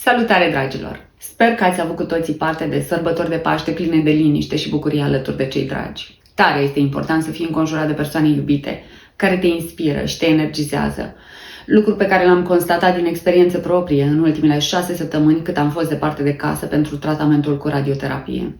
Salutare, dragilor! Sper că ați avut cu toții parte de sărbători de Paște pline de liniște și bucurie alături de cei dragi. Tare este important să fii înconjurat de persoane iubite, care te inspiră și te energizează. Lucru pe care l-am constatat din experiență proprie în ultimele 6 săptămâni cât am fost departe de casă pentru tratamentul cu radioterapie.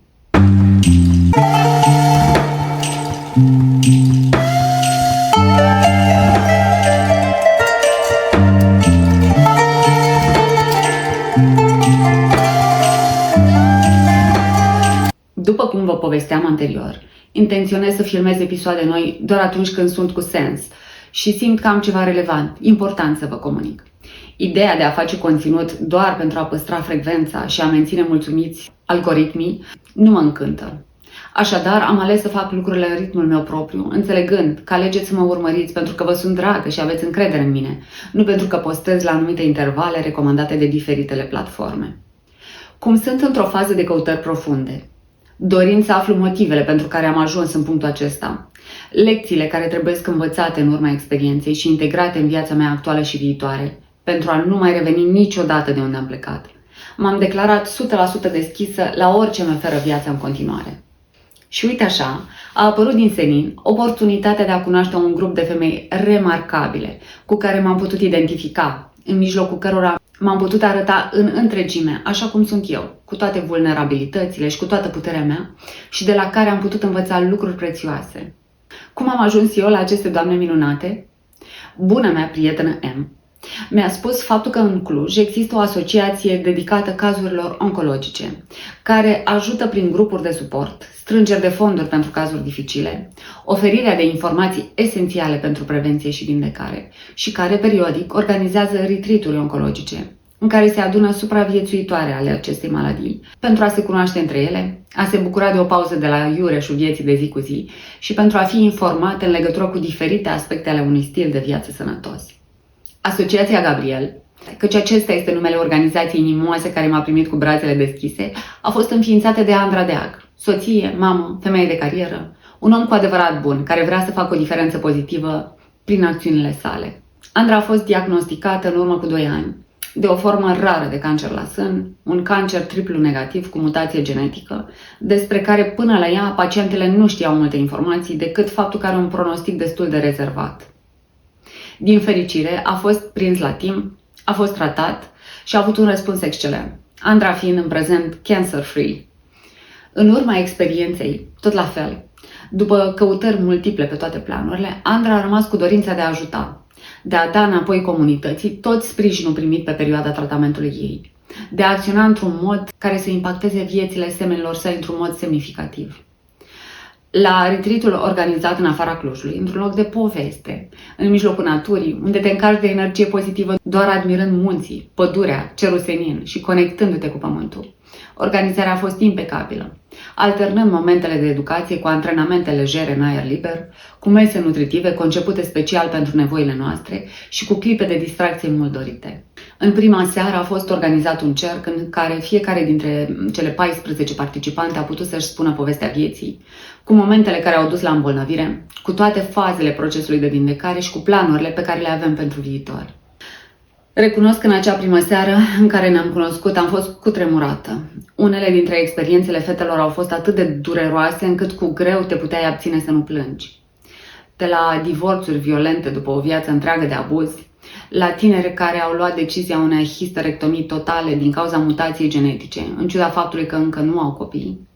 După cum vă povesteam anterior, intenționez să filmez episoade noi doar atunci când sunt cu sens și simt că am ceva relevant, important să vă comunic. Ideea de a face conținut doar pentru a păstra frecvența și a menține mulțumiți algoritmii nu mă încântă. Așadar, am ales să fac lucrurile în ritmul meu propriu, înțelegând că alegeți să mă urmăriți pentru că vă sunt dragă și aveți încredere în mine, nu pentru că postez la anumite intervale recomandate de diferitele platforme. Cum sunt într-o fază de căutări profunde, dorind să aflu motivele pentru care am ajuns în punctul acesta, lecțiile care trebuie învățate în urma experienței și integrate în viața mea actuală și viitoare, pentru a nu mai reveni niciodată de unde am plecat, m-am declarat 100% deschisă la orice mi oferă viața în continuare. Și uite așa, a apărut din senin oportunitatea de a cunoaște un grup de femei remarcabile, cu care m-am putut identifica, în mijlocul cărora m-am putut arăta în întregime, așa cum sunt eu, cu toate vulnerabilitățile și cu toată puterea mea, și de la care am putut învăța lucruri prețioase. Cum am ajuns eu la aceste doamne minunate? Buna mea prietenă M mi-a spus faptul că în Cluj există o asociație dedicată cazurilor oncologice, care ajută prin grupuri de suport, strângeri de fonduri pentru cazuri dificile, oferirea de informații esențiale pentru prevenție și vindecare și care periodic organizează retreat-uri oncologice, în care se adună supraviețuitoare ale acestei maladii, pentru a se cunoaște între ele, a se bucura de o pauză de la iureșul vieții de zi cu zi și pentru a fi informate în legătură cu diferite aspecte ale unui stil de viață sănătos. Asociația Gabriel, căci acesta este numele organizației inimoase care m-a primit cu brațele deschise, a fost înființată de Andra Deag, soție, mamă, femeie de carieră, un om cu adevărat bun, care vrea să facă o diferență pozitivă prin acțiunile sale. Andra a fost diagnosticată în urmă cu 2 ani de o formă rară de cancer la sân, un cancer triplu negativ cu mutație genetică, despre care până la ea pacientele nu știau multe informații decât faptul că are un pronostic destul de rezervat. Din fericire, a fost prins la timp, a fost tratat și a avut un răspuns excelent, Andra fiind în prezent cancer-free. În urma experienței, tot la fel, după căutări multiple pe toate planurile, Andra a rămas cu dorința de a ajuta, de a da înapoi comunității tot sprijinul primit pe perioada tratamentului ei, de a acționa într-un mod care să impacteze viețile semenilor săi într-un mod semnificativ. La retreat-ul organizat în afara Clujului, într-un loc de poveste, în mijlocul naturii, unde te încarci de energie pozitivă doar admirând munții, pădurea, cerul senin și conectându-te cu pământul. Organizarea a fost impecabilă, alternând momentele de educație cu antrenamente legere în aer liber, cu mese nutritive concepute special pentru nevoile noastre și cu clipe de distracție mult dorite. În prima seară a fost organizat un cerc în care fiecare dintre cele 14 participante a putut să-și spună povestea vieții, cu momentele care au dus la îmbolnăvire, cu toate fazele procesului de vindecare și cu planurile pe care le avem pentru viitor. Recunosc că în acea primă seară în care ne-am cunoscut am fost cutremurată. Unele dintre experiențele fetelor au fost atât de dureroase încât cu greu te puteai abține să nu plângi. De la divorțuri violente după o viață întreagă de abuz, la tineri care au luat decizia unei histerectomii totale din cauza mutației genetice, în ciuda faptului că încă nu au copii,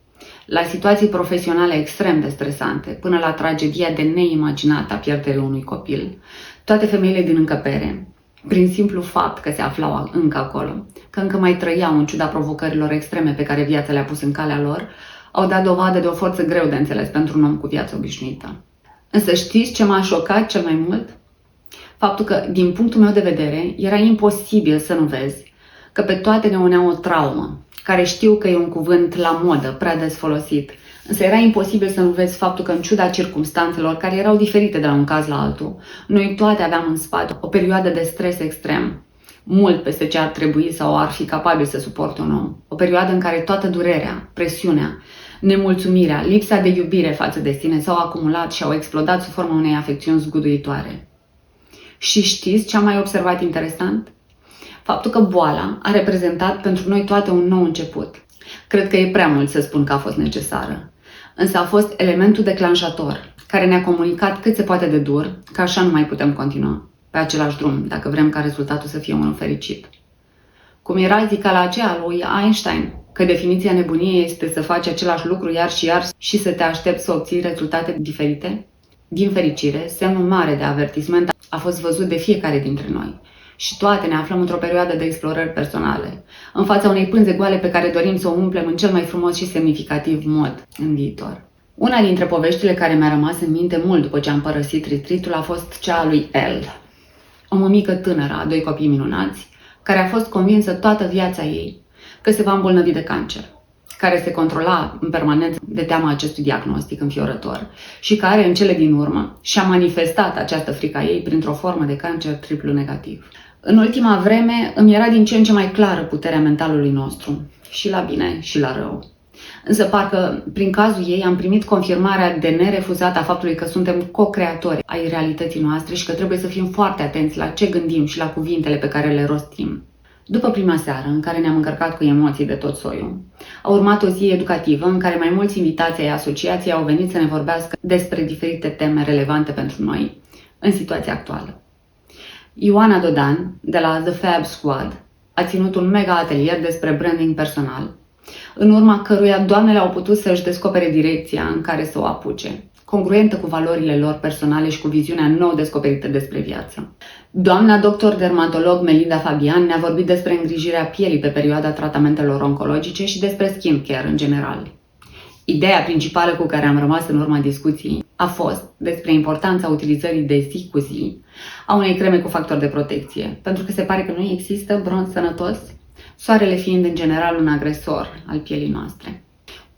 la situații profesionale extrem de stresante, până la tragedia de neimaginată a pierderii unui copil, toate femeile din încăpere, prin simplu fapt că se aflau încă acolo, că încă mai trăiau în ciuda provocărilor extreme pe care viața le-a pus în calea lor, au dat dovadă de o forță greu de înțeles pentru un om cu viață obișnuită. Însă știți ce m-a șocat cel mai mult? Faptul că, din punctul meu de vedere, era imposibil să nu vezi că pe toate ne unea o traumă, care știu că e un cuvânt la modă, prea des folosit, însă era imposibil să nu vezi faptul că, în ciuda circumstanțelor care erau diferite de la un caz la altul, noi toate aveam în spate o perioadă de stres extrem, mult peste ce ar trebui sau ar fi capabil să suporte un om. O perioadă în care toată durerea, presiunea, nemulțumirea, lipsa de iubire față de sine s-au acumulat și au explodat sub forma unei afecțiuni zguduitoare. Și știți ce am mai observat interesant? Faptul că boala a reprezentat pentru noi toate un nou început. Cred că e prea mult să spun că a fost necesară, însă a fost elementul declanșator care ne-a comunicat cât se poate de dur că așa nu mai putem continua pe același drum dacă vrem ca rezultatul să fie unul fericit. Cum era zicala aceea lui Einstein, că definiția nebuniei este să faci același lucru iar și iar și să te aștepți să obții rezultate diferite? Din fericire, semnul mare de avertisment a fost văzut de fiecare dintre noi și toate ne aflăm într-o perioadă de explorări personale, în fața unei pânze goale pe care dorim să o umplem în cel mai frumos și semnificativ mod în viitor. Una dintre poveștile care mi-a rămas în minte mult după ce am părăsit retreat-ul a fost cea a lui Elle, o mămică tânără a 2 copii minunați, care a fost convinsă toată viața ei că se va îmbolnăvi de cancer, care se controla în permanență de teama acestui diagnostic înfiorător și care, în cele din urmă, și-a manifestat această frică a ei printr-o formă de cancer triplu negativ. În ultima vreme îmi era din ce în ce mai clară puterea mentalului nostru, și la bine și la rău. Însă parcă prin cazul ei am primit confirmarea de nerefuzată a faptului că suntem co-creatori ai realității noastre și că trebuie să fim foarte atenți la ce gândim și la cuvintele pe care le rostim. După prima seară, în care ne-am încărcat cu emoții de tot soiul, a urmat o zi educativă în care mai mulți invitații ai asociației au venit să ne vorbească despre diferite teme relevante pentru noi în situația actuală. Ioana Dodan, de la The Fab Squad, a ținut un mega atelier despre branding personal, în urma căruia doamnele au putut să-și descopere direcția în care să o apuce, congruentă cu valorile lor personale și cu viziunea nou descoperită despre viață. Doamna doctor dermatolog Melinda Fabian ne-a vorbit despre îngrijirea pielii pe perioada tratamentelor oncologice și despre skincare în general. Ideea principală cu care am rămas în urma discuției a fost despre importanța utilizării de zi cu zi a unei creme cu factor de protecție, pentru că se pare că nu există bronz sănătos, soarele fiind în general un agresor al pielii noastre.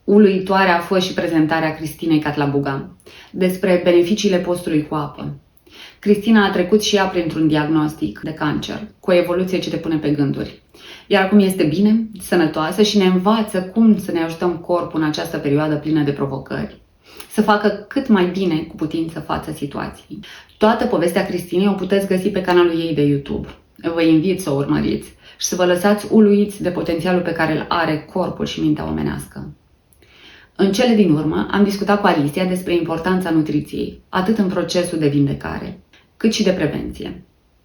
Uluitoare a fost și prezentarea Cristinei Catlabuga despre beneficiile postului cu apă. Cristina a trecut și ea printr-un diagnostic de cancer, cu o evoluție ce te pune pe gânduri. Iar acum este bine, sănătoasă și ne învață cum să ne ajutăm corpul în această perioadă plină de provocări, să facă cât mai bine cu putință față situației. Toată povestea Cristinei o puteți găsi pe canalul ei de YouTube. Vă invit să o urmăriți și să vă lăsați uluiți de potențialul pe care îl are corpul și mintea omenească. În cele din urmă, am discutat cu Alicia despre importanța nutriției, atât în procesul de vindecare, cât și de prevenție.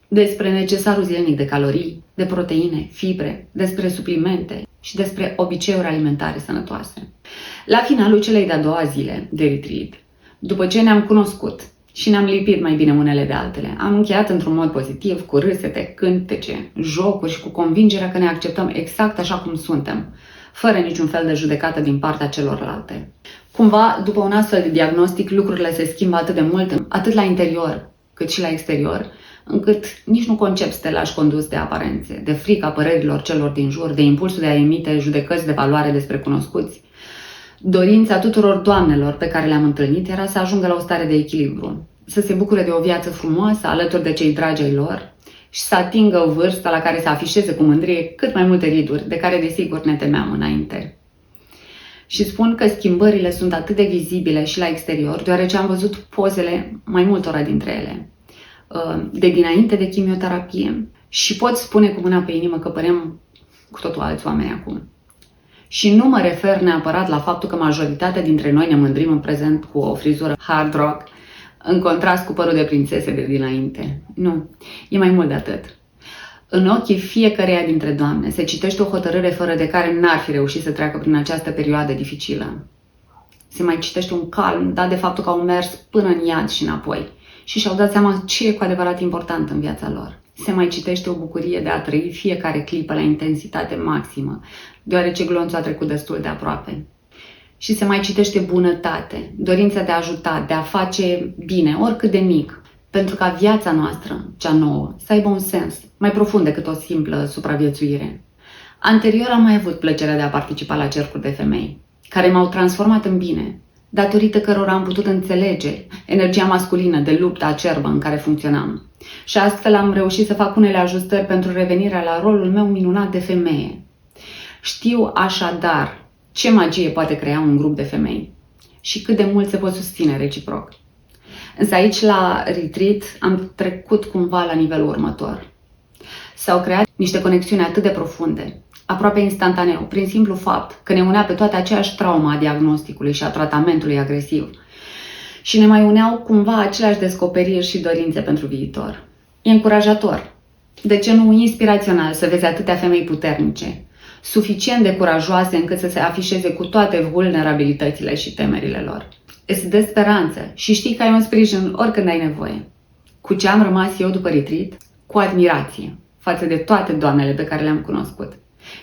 Despre necesarul zilnic de calorii, de proteine, fibre, despre suplimente și despre obiceiuri alimentare sănătoase. La finalul celei de-a doua zile de retreat, după ce ne-am cunoscut și ne-am lipit mai bine unele de altele, am încheiat într-un mod pozitiv, cu râsete, cântece, jocuri și cu convingerea că ne acceptăm exact așa cum suntem, fără niciun fel de judecată din partea celorlalte. Cumva, după un astfel de diagnostic, lucrurile se schimbă atât de mult, atât la interior, cât și la exterior, încât nici nu concep să te lași condus de aparențe, de frica părerilor celor din jur, de impulsul de a emite judecăți de valoare despre cunoscuți. Dorința tuturor doamnelor pe care le-am întâlnit era să ajungă la o stare de echilibru, să se bucure de o viață frumoasă alături de cei dragi ai lor și să atingă vârsta la care să afișeze cu mândrie cât mai multe riduri, de care desigur ne temeam înainte. Și spun că schimbările sunt atât de vizibile și la exterior, deoarece am văzut pozele mai multora dintre ele, de dinainte de chimioterapie, și pot spune cu mâna pe inimă că părem cu totul alți oameni acum. Și nu mă refer neapărat la faptul că majoritatea dintre noi ne mândrim în prezent cu o frizură hard rock, în contrast cu părul de prințese de dinainte. Nu, e mai mult de atât. În ochii fiecăreia dintre doamne se citește o hotărâre fără de care n-ar fi reușit să treacă prin această perioadă dificilă. Se mai citește un calm dat de faptul că au mers până în iad și înapoi și și-au dat seama ce e cu adevărat important în viața lor. Se mai citește o bucurie de a trăi fiecare clipă la intensitate maximă, deoarece glonțul a trecut destul de aproape. Și se mai citește bunătate, dorința de a ajuta, de a face bine, oricât de mic, pentru ca viața noastră, cea nouă, să aibă un sens mai profund decât o simplă supraviețuire. Anterior am mai avut plăcerea de a participa la cercuri de femei, care m-au transformat în bine, datorită cărora am putut înțelege energia masculină de luptă acerbă în care funcționam. Și astfel am reușit să fac unele ajustări pentru revenirea la rolul meu minunat de femeie. Știu așadar ce magie poate crea un grup de femei și cât de mult se pot susține reciproc. Însă aici, la retreat, am trecut cumva la nivelul următor. S-au creat niște conexiuni atât de profunde, aproape instantaneu, prin simplu fapt că ne unea pe toate aceeași trauma a diagnosticului și a tratamentului agresiv și ne mai uneau cumva aceleași descoperiri și dorințe pentru viitor. E încurajator, de ce nu inspirațional să vezi atâtea femei puternice, suficient de curajoase încât să se afișeze cu toate vulnerabilitățile și temerile lor. Îți dă speranță și știi că ai un sprijin oricând ai nevoie. Cu ce am rămas eu după retreat? Cu admirație față de toate doamnele pe care le-am cunoscut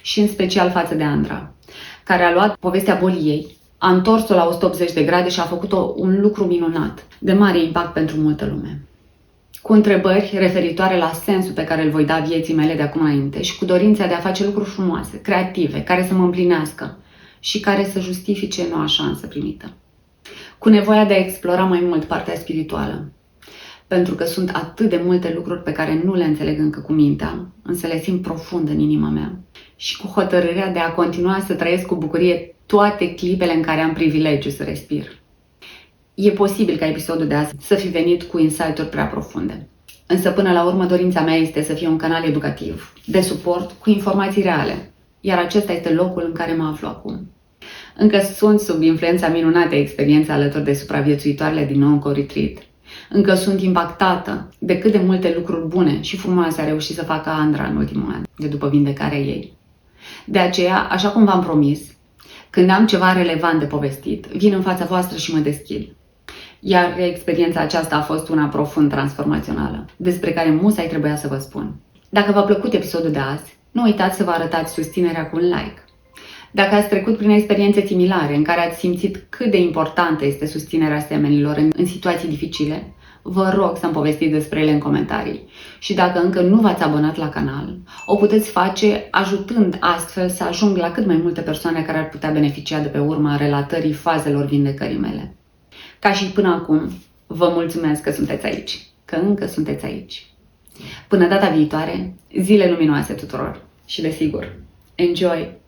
și în special față de Andra, care a luat povestea bolii ei, a întors-o la 180 de grade și a făcut-o un lucru minunat, de mare impact pentru multă lume. Cu întrebări referitoare la sensul pe care îl voi da vieții mele de acum înainte și cu dorința de a face lucruri frumoase, creative, care să mă împlinească și care să justifice noua șansă primită. Cu nevoia de a explora mai mult partea spirituală, pentru că sunt atât de multe lucruri pe care nu le înțeleg încă cu mintea, însă le simt profund în inima mea. Și cu hotărârea de a continua să trăiesc cu bucurie toate clipele în care am privilegiu să respir. E posibil ca episodul de azi să fi venit cu insight-uri prea profunde. Însă până la urmă dorința mea este să fie un canal educativ, de suport, cu informații reale. Iar acesta este locul în care mă aflu acum. Încă sunt sub influența minunatei experiențe alături de supraviețuitoarele din nou retreat. Încă sunt impactată de cât de multe lucruri bune și frumoase a reușit să facă Andra în ultimul an, de după vindecarea ei. De aceea, așa cum v-am promis, când am ceva relevant de povestit, vin în fața voastră și mă deschid. Iar experiența aceasta a fost una profund transformațională, despre care musai trebuia să vă spun. Dacă v-a plăcut episodul de azi, nu uitați să vă arătați susținerea cu un like. Dacă ați trecut prin experiențe similare în care ați simțit cât de importantă este susținerea semenilor în situații dificile, vă rog să-mi povestiți despre ele în comentarii. Și dacă încă nu v-ați abonat la canal, o puteți face ajutând astfel să ajung la cât mai multe persoane care ar putea beneficia de pe urma relatării fazelor vindecării mele. Ca și până acum, vă mulțumesc că sunteți aici, că încă sunteți aici. Până data viitoare, zile luminoase tuturor și desigur, enjoy!